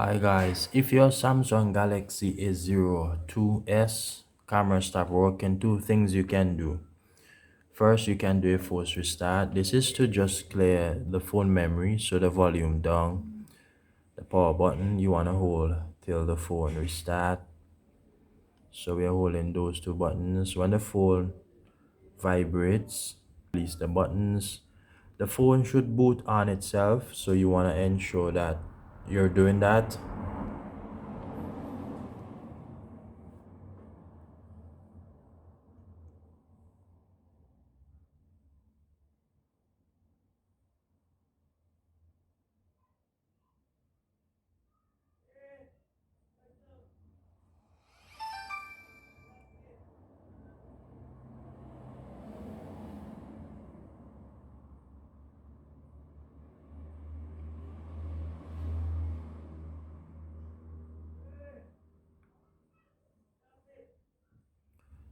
Hi guys, if your Samsung Galaxy A02s camera stop working, two things you can do. First, you can do a force restart. This is to just clear the phone memory, so the volume down. The power button you want to hold till the phone restart. So we are holding those two buttons. When the phone vibrates, release the buttons. The phone should boot on itself, so you want to ensure that you're doing that.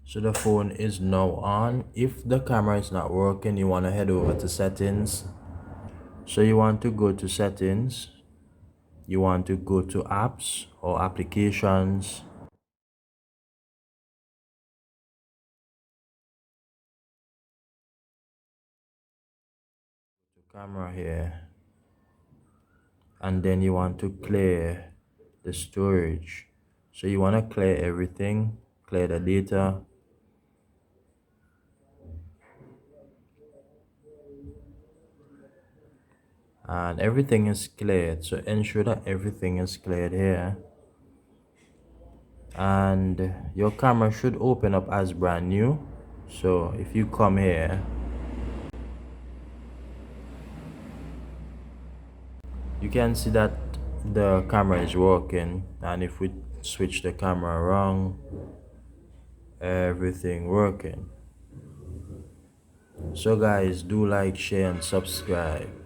So the phone is now on. If the camera is not working, you want to head over to settings. So you want to go to settings. You want to go to apps or applications. To camera here. And then you want to clear the storage. So you want to clear everything, clear the data. And everything is cleared. So ensure that everything is cleared here. And your camera should open up as brand new. So if you come here, you can see that the camera is working, and if we switch the camera around, everything working. So guys, do like, share and subscribe.